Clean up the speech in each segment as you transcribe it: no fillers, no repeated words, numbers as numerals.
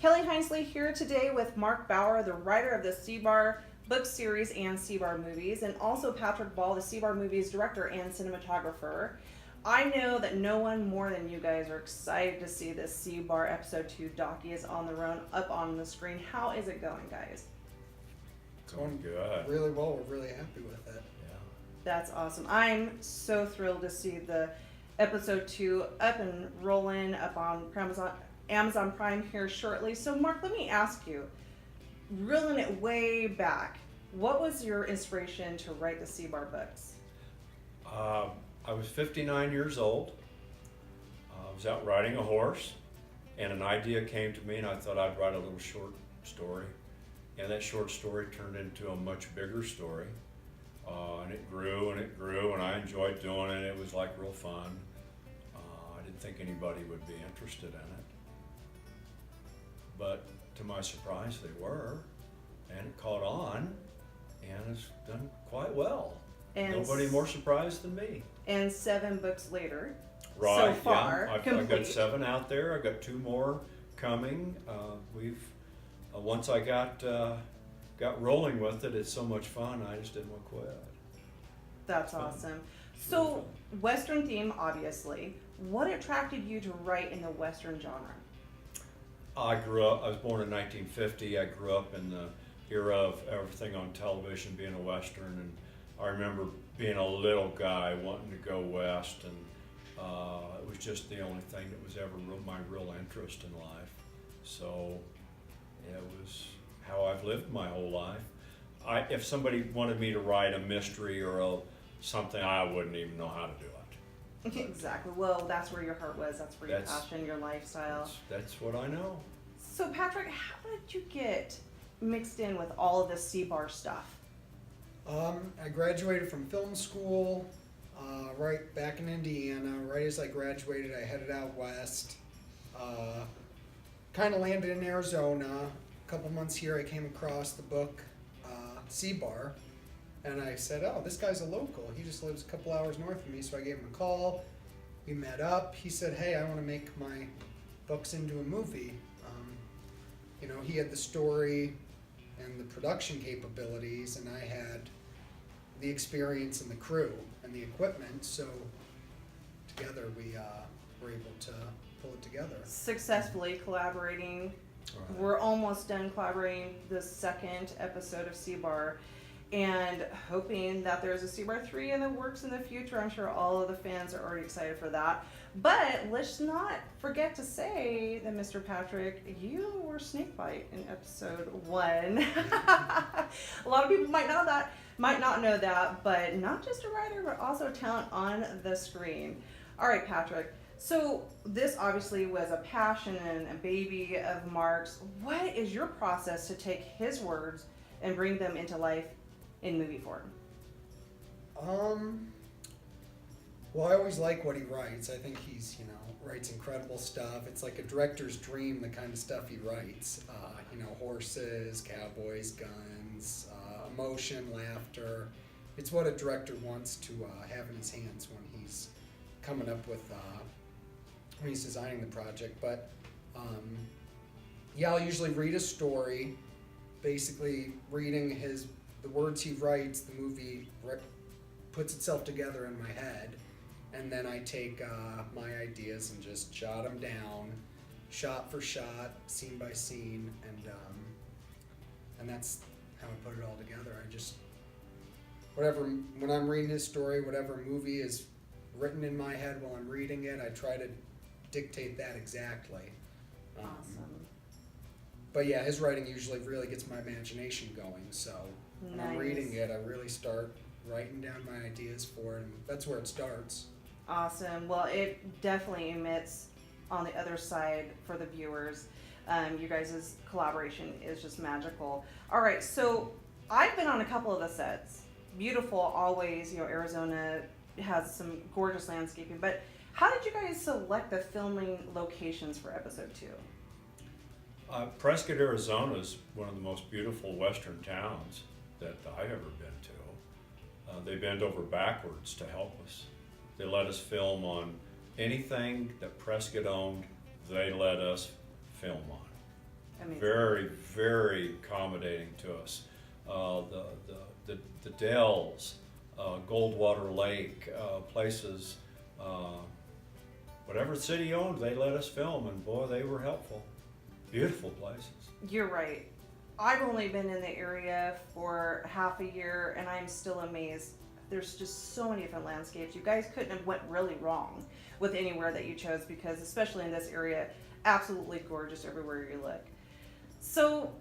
Kelly Hinesley here today with Mark Bauer, the writer of the CBAR book series and CBAR movies, and also Patrick Ball, the CBAR movies director and cinematographer. I know that no one more than you guys are excited to see this CBAR episode 2 docu is on the run up on the screen. How is it going, guys? It's going good. Really well. We're really happy with it. Yeah. That's awesome. I'm so thrilled to see the episode 2 up and rolling up on Amazon Prime here shortly. So Mark, let me ask you, reeling it way back, what was your inspiration to write the CBAR books? I was 59 years old. I was out riding a horse, and an idea came to me, and I thought I'd write a little short story. And that short story turned into a much bigger story. And it grew and it grew, and I enjoyed doing it. It was like real fun. I didn't think anybody would be interested in it. But to my surprise, they were, and it caught on, and it's done quite well. And Nobody more surprised than me. And 7 books later, Right, so far, yeah. I've complete. got 7 out there. I've got 2 more coming. Once I got rolling with it, it's so much fun. I just didn't want to quit. That's Fun. awesome. It's So, really fun. Western theme, obviously. What attracted you to write in the Western genre? I was born in 1950. I grew up in the era of everything on television being a Western, and I remember being a little guy wanting to go west, and it was just the only thing that was ever my real interest in life. So it was how I've lived my whole life. If somebody wanted me to write a mystery or something, I wouldn't even know how to do it. Exactly. Well, that's where your heart was. That's where your passion, your lifestyle. That's what I know. So, Patrick, how did you get mixed in with all of this CBAR stuff? I graduated from film school right back in Indiana. Right as I graduated, I headed out west. Kind of landed in Arizona. A couple months here, I came across the book CBAR. And I said, oh, this guy's a local. He just lives a couple hours north of me. So I gave him a call. We met up. He said, hey, I want to make my books into a movie. He had the story and the production capabilities, and I had the experience and the crew and the equipment. So together we were able to pull it together. Successfully collaborating. Right. We're almost done collaborating the 2nd episode of CBAR, and hoping that there's a CBAR 3 in the works in the future. I'm sure all of the fans are already excited for that. But let's not forget to say that, Mr. Patrick, you were Snakebite in episode 1. A lot of people might not know that, but not just a writer, but also talent on the screen. All right, Patrick. So this obviously was a passion and a baby of Mark's. What is your process to take his words and bring them into life in movie form? Well, I always like what he writes. I think he's, writes incredible stuff. It's like a director's dream, the kind of stuff he writes. Horses, cowboys, guns, emotion, laughter. It's what a director wants to have in his hands when he's coming up with, when he's designing the project. But, I'll usually read a story, basically reading the words he writes. The movie puts itself together in my head, and then I take my ideas and just jot them down, shot for shot, scene by scene, and that's how I put it all together. When I'm reading his story, whatever movie is written in my head while I'm reading it, I try to dictate that exactly. Awesome. But yeah, his writing usually really gets my imagination going. So when I'm reading it, I really start writing down my ideas for it, and that's where it starts. Awesome. Well, it definitely emits on the other side for the viewers. You guys' collaboration is just magical. All right, so I've been on a couple of the sets. Beautiful, always. Arizona has some gorgeous landscaping. But how did you guys select the filming locations for episode 2? Prescott, Arizona is one of the most beautiful western towns that I've ever been to. They bend over backwards to help us. They let us film on anything that Prescott owned, they let us film on. Amazing. very, very accommodating to us. The Dells, Goldwater Lake, places, whatever city owned, they let us film, and boy, they were helpful. Beautiful places. You're right. I've only been in the area for half a year, and I'm still amazed. There's just so many different landscapes. You guys couldn't have went really wrong with anywhere that you chose, because especially in this area, absolutely gorgeous everywhere you look. So,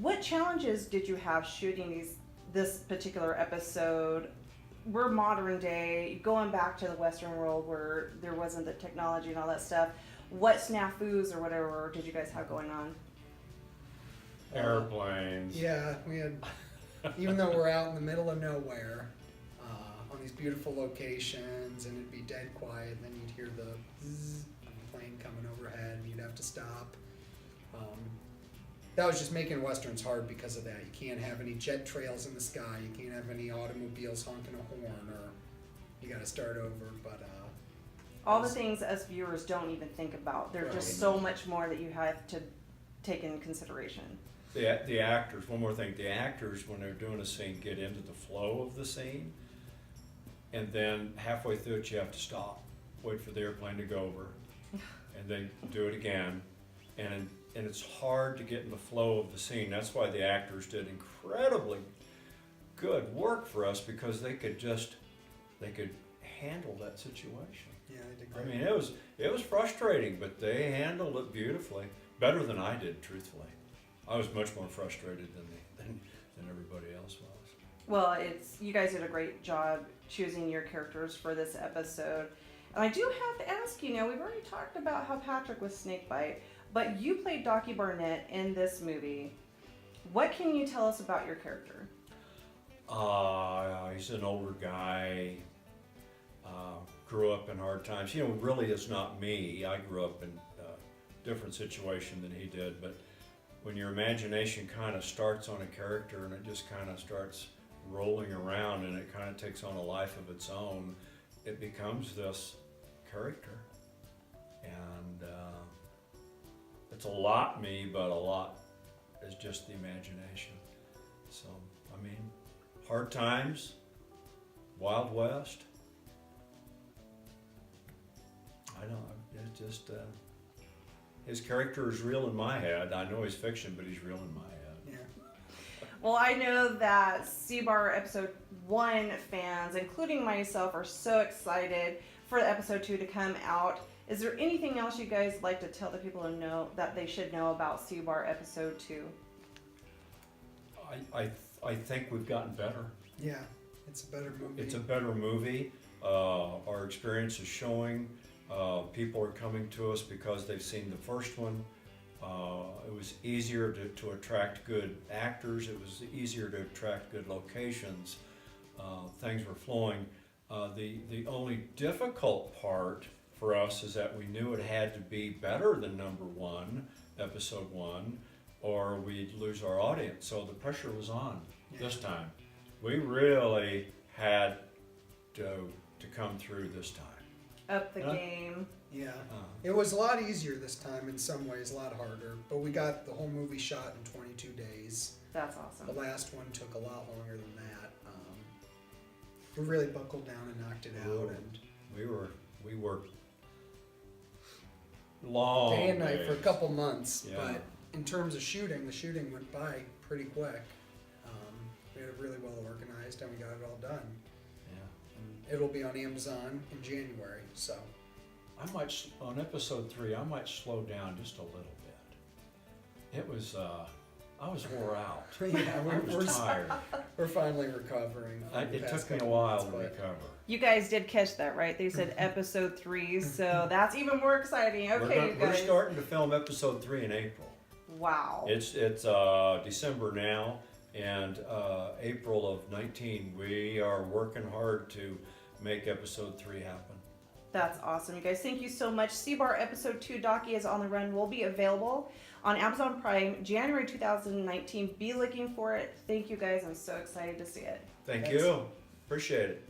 what challenges did you have shooting this particular episode? We're modern day, going back to the Western world where there wasn't the technology and all that stuff. What snafus or whatever did you guys have going on? Airplanes. Yeah, we had, even though we're out in the middle of nowhere, on these beautiful locations, and it'd be dead quiet, and then you'd hear the zzz of the plane coming overhead, and you'd have to stop. That was just making Westerns hard because of that. You can't have any jet trails in the sky, you can't have any automobiles honking a horn, or you gotta start over, but All the things us viewers don't even think about. There's just Right. so much more that you have to take into consideration. The actors, one more thing, the actors, when they're doing a scene, get into the flow of the scene, and then halfway through it, you have to stop, wait for the airplane to go over, and then do it again, and it's hard to get in the flow of the scene. That's why the actors did incredibly good work for us, because they could handle that situation. yeah, they did I great. mean, it was frustrating, but they handled it beautifully, better than I did, truthfully. I was much more frustrated than everybody else was. Well, you guys did a great job choosing your characters for this episode. And I do have to ask you now, we've already talked about how Patrick was Snakebite, but you played Docky Barnett in this movie. What can you tell us about your character? He's an older guy, grew up in hard times. You know, really it's not me. I grew up in a different situation than he did, but when your imagination kind of starts on a character and it just kind of starts rolling around and it kind of takes on a life of its own, it becomes this character. And it's a lot me, but a lot is just the imagination. So, I mean, hard times, Wild West. I don't, it's just, his character is real in my head. I know he's fiction, but he's real in my head. Yeah. Well, I know that CBAR episode 1 fans, including myself, are so excited for episode 2 to come out. Is there anything else you guys like to tell the people to know that they should know about CBAR episode 2? I think we've gotten better. Yeah, it's a better movie. It's a better movie. Our experience is showing. People are coming to us because they've seen the first one. It was easier to attract good actors. It was easier to attract good locations. Things were flowing. The only difficult part for us is that we knew it had to be better than number 1, episode 1, or we'd lose our audience. So the pressure was on this time. We really had to come through this time. Up the game. Yeah, it was a lot easier this time in some ways, a lot harder, but we got the whole movie shot in 22 days. That's awesome. The last one took a lot longer than that. We really buckled down and knocked it out, and We worked long day and night for a days. couple months. Yeah. But in terms of shooting, the shooting went by pretty quick. We had it really well organized, and we got it all done. Yeah. And it'll be on Amazon in January, so. I might, on episode 3, I might slow down just a little bit. It was, I was wore out. Yeah, I was tired. we're finally recovering. from the It past took me a couple while months, to but- recover. You guys did catch that, right? They said episode 3, so that's even more exciting. Okay, you We're guys. starting to film episode 3 in April. Wow. It's December now, and April of 19. We are working hard to make episode 3 happen. That's awesome, you guys. Thank you so much. CBAR episode 2, Docky is on the Run, will be available on Amazon Prime January 2019. Be looking for it. Thank you guys. I'm so excited to see it. Thank Thanks. you. Appreciate it.